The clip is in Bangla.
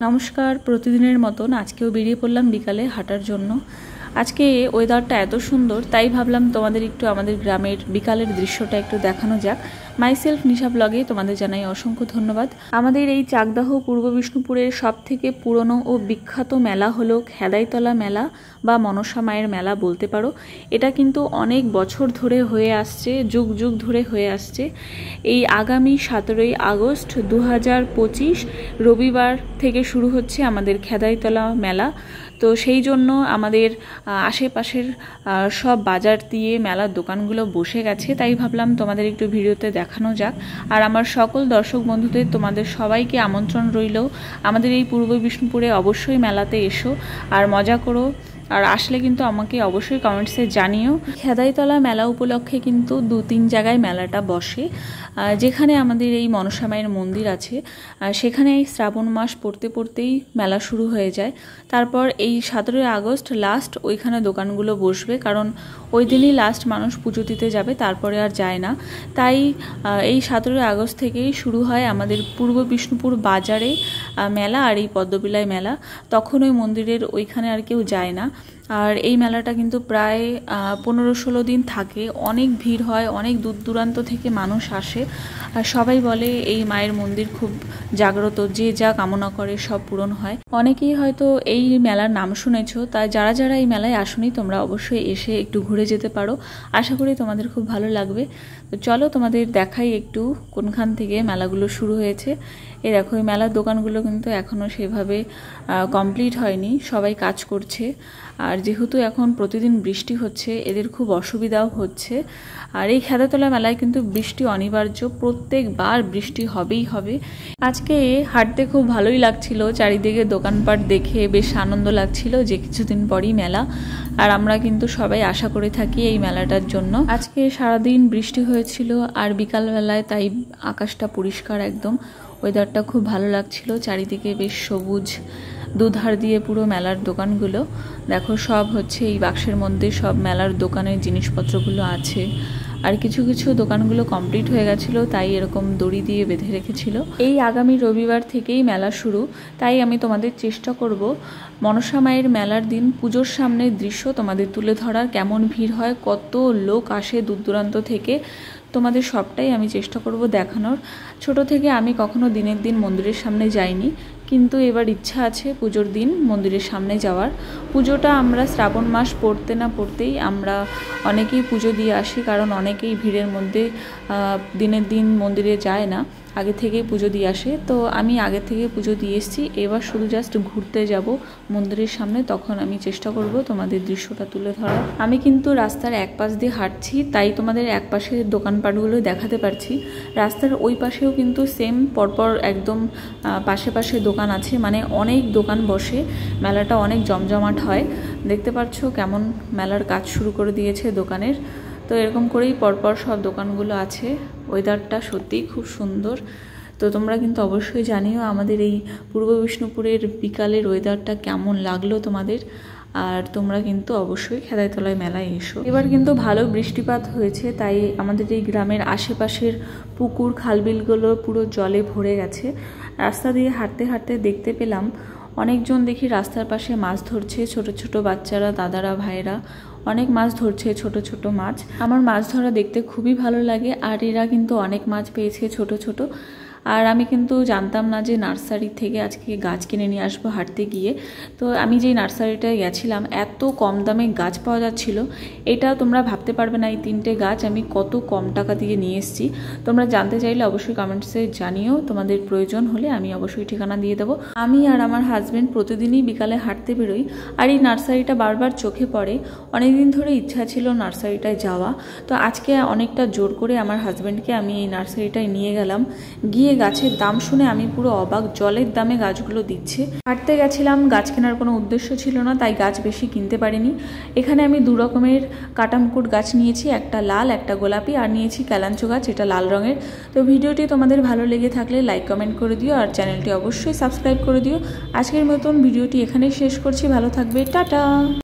নমস্কার। প্রতিদিনের মতন আজকেও বেরিয়ে পড়লাম বিকালে হাঁটার জন্য। আজকে ওয়েদারটা এত সুন্দর, তাই ভাবলাম তোমাদের একটু আমাদের গ্রামের বিকালের দৃশ্যটা একটু দেখানো যাক। মাইসেলফ নিশা ব্লগে তোমাদের জানাই অসংখ্য ধন্যবাদ। আমাদের এই চাকদাহ পূর্ব বিষ্ণুপুরের সবথেকে পুরনো ও বিখ্যাত মেলা হলো খেদাইতলা মেলা বা মনসা মায়ের মেলা বলতে পারো। এটা কিন্তু অনেক বছর ধরে হয়ে আসছে, যুগ যুগ ধরে হয়ে আসছে। এই আগামী 17ই আগস্ট 2025 রবিবার থেকে শুরু হচ্ছে আমাদের খেদাইতলা মেলা। তো সেই জন্য আমাদের আশেপাশের সব বাজার দিয়ে মেলার দোকানগুলো বসে গেছে, তাই ভাবলাম তোমাদের একটু ভিডিওতে দেখানো যাক। আর আমার সকল দর্শক বন্ধুদের তোমাদের সবাইকে আমন্ত্রণ রইল, আমাদের এই পূর্ব বিষ্ণুপুরে অবশ্যই মেলাতে এসো আর মজা করো। আর আসলে কিন্তু আমাকে অবশ্যই কমেন্টসে জানিও। খেদাইতলা মেলা উপলক্ষে কিন্তু 2-3 জায়গায় মেলাটা বসে। যেখানে আমাদের এই মনসা মায়ের মন্দির আছে, সেখানে এই শ্রাবণ মাস পড়তে পড়তেই মেলা শুরু হয়ে যায়। তারপর এই 17ই আগস্ট লাস্ট ওইখানে দোকানগুলো বসবে, কারণ ওই দিনই লাস্ট মানুষ পুজো দিতে যাবে, তারপরে আর যায় না। তাই এই 17ই আগস্ট থেকেই শুরু হয় আমাদের পূর্ব বিষ্ণুপুর বাজারে মেলা। আর এই পদ্মবিলায় মেলা, তখন ওই মন্দিরের ওইখানে আর কেউ যায় না। আর এই মেলাটা কিন্তু প্রায় 15-16 দিন থাকে। অনেক ভিড় হয়, অনেক দূর দূরান্ত থেকে মানুষ আসে। আর সবাই বলে এই মায়ের মন্দির খুব জাগ্রত, যে যা কামনা করে সব পূরণ হয়। অনেকেই হয়তো এই মেলার নাম শুনেছো, তাই যারা যারা এই মেলায় আসনি তোমরা অবশ্যই এসে একটু ঘুরে যেতে পারো। আশা করি তোমাদের খুব ভালো লাগবে। তো চলো তোমাদের দেখাই একটু কোনখান থেকে মেলাগুলো শুরু হয়েছে। এই দেখো, এই মেলার দোকানগুলো কিন্তু এখনও সেভাবে কমপ্লিট হয়নি, সবাই কাজ করছে। আর যেহেতু এখন প্রতিদিন বৃষ্টি হচ্ছে, এদের খুব অসুবিধাও হচ্ছে। আর এই খেদাতলা মেলায় কিন্তু বৃষ্টি অনিবার্য, প্রত্যেকবার বৃষ্টি হবেই হবে। আজকে হাঁটতে খুব ভালোই লাগছিল, চারিদিকে দোকানপাট দেখে বেশ আনন্দ লাগছিল যে কিছুদিন পরই মেলা। আর আমরা কিন্তু সবাই আশা করে থাকি এই মেলাটার জন্য। আজকে সারাদিন বৃষ্টি হয়েছিল আর বিকালবেলায় তাই আকাশটা পরিষ্কার একদম, ওয়েদারটা খুব ভালো লাগছিল। চারিদিকে বেশ সবুজ, দুধার দিয়ে পুরো মেলার দোকানগুলো দেখো, সব হচ্ছে এই বাক্সের মধ্যে সব মেলার দোকানের জিনিসপত্রগুলো আছে। আর কিছু কিছু দোকানগুলো কমপ্লিট হয়ে গেছিলো, তাই এরকম দড়ি দিয়ে বেঁধে রেখেছিল। এই আগামী রবিবার থেকেই মেলা শুরু, তাই আমি তোমাদের চেষ্টা করব মনসা মায়ের মেলার দিন পুজোর সামনের দৃশ্য তোমাদের তুলে ধরার। কেমন ভিড় হয়, কত লোক আসে দূর দূরান্ত থেকে, তোমাদের সবটাই আমি চেষ্টা করব দেখানোর। ছোট থেকে আমি কখনো দিনের দিন মন্দিরের সামনে যাইনি, কিন্তু এবার ইচ্ছা আছে পুজোর দিন মন্দিরের সামনে যাওয়ার। পুজোটা আমরা শ্রাবণ মাস পড়তে না পড়তেই আমরা অনেকেই পুজো দিয়ে আসি, কারণ অনেকেই ভিড়ের মধ্যে দিনের দিন মন্দিরে যায় না, আগে থেকেই পুজো দিয়ে আসে। তো আমি আগে থেকে পুজো দিয়ে এসেছি, এবার শুধু জাস্ট ঘুরতে যাব মন্দিরের সামনে, তখন আমি চেষ্টা করব তোমাদের দৃশ্যটা তুলে ধরার। আমি কিন্তু রাস্তার এক পাশ দিয়ে হাঁটছি, তাই তোমাদের এক পাশের দোকানপাটগুলো দেখাতে পারছি। রাস্তার ওই পাশেও কিন্তু সেম পরপর একদম পাশে পাশে দোকান আছে, মানে অনেক দোকান বসে, মেলাটা অনেক জমজমাট হয়। দেখতে পাচ্ছ কেমন মেলার কাজ শুরু করে দিয়েছে দোকানের। তো এরকম করেই পরপর সব দোকানগুলো আছে। ওয়েদারটা সত্যিই খুব সুন্দর। তো তোমরা কিন্তু অবশ্যই জানিও আমাদের এই পূর্ব বিষ্ণুপুরের বিকালের ওয়েদারটা কেমন লাগলো তোমাদের। আর তোমরা কিন্তু অবশ্যই খেদাইতলায় মেলায় এসো। এবার কিন্তু ভালো বৃষ্টিপাত হয়েছে, তাই আমাদের এই গ্রামের আশেপাশের পুকুর খালবিলগুলো পুরো জলে ভরে গেছে। রাস্তা দিয়ে হাঁটতে হাঁটতে দেখতে পেলাম অনেকজন দেখি রাস্তার পাশে মাছ ধরছে, ছোট ছোট বাচ্চারা, দাদারা, ভাইরা অনেক মাছ ধরছে, ছোট ছোট মাছ। আমার মাছ ধরা দেখতে খুবই ভালো লাগে। আর এরা কিন্তু অনেক মাছ পেয়েছে ছোট ছোট। আর আমি কিন্তু জানতাম না যে নার্সারি থেকে আজকে গাছ কিনে নিয়ে আসবো হাঁটতে গিয়ে। তো আমি যেই নার্সারিটায় গেছিলাম, এত কম দামে গাছ পাওয়া যাচ্ছিল, এটা তোমরা ভাবতে পারবে না। এই 3টে গাছ আমি কত কম টাকা দিয়ে নিয়ে এসেছি। তোমরা জানতে চাইলে অবশ্যই কমেন্টসে জানিও, তোমাদের প্রয়োজন হলে আমি অবশ্যই ঠিকানা দিয়ে দেবো। আমি আর আমার হাজব্যান্ড প্রতিদিনই বিকালে হাঁটতে বেরোই, আর এই নার্সারিটা বারবার চোখে পড়ে। অনেকদিন ধরে ইচ্ছা ছিল নার্সারিটায় যাওয়া, তো আজকে অনেকটা জোর করে আমার হাজব্যান্ডকে আমি এই নার্সারিটায় নিয়ে গেলাম। গিয়ে গাছের দাম শুনে আমি পুরো অবাক, জলের দামে গাছগুলো দিচ্ছে। হাঁটতে গেছিলাম, গাছ কেনার কোনো উদ্দেশ্য ছিল না, তাই গাছ বেশি কিনতে পারিনি। এখানে আমি 2 রকমের কাটামকুট গাছ নিয়েছি, একটা লাল একটা গোলাপি, আর নিয়েছি ক্যালাঞ্চো গাছ, এটা লাল রঙের। তো ভিডিওটি তোমাদের ভালো লেগে থাকলে লাইক কমেন্ট করে দিও, আর চ্যানেলটি অবশ্যই সাবস্ক্রাইব করে দিও। আজকের মতন ভিডিওটি এখানেই শেষ করছি, ভালো থাকবে, টাটা।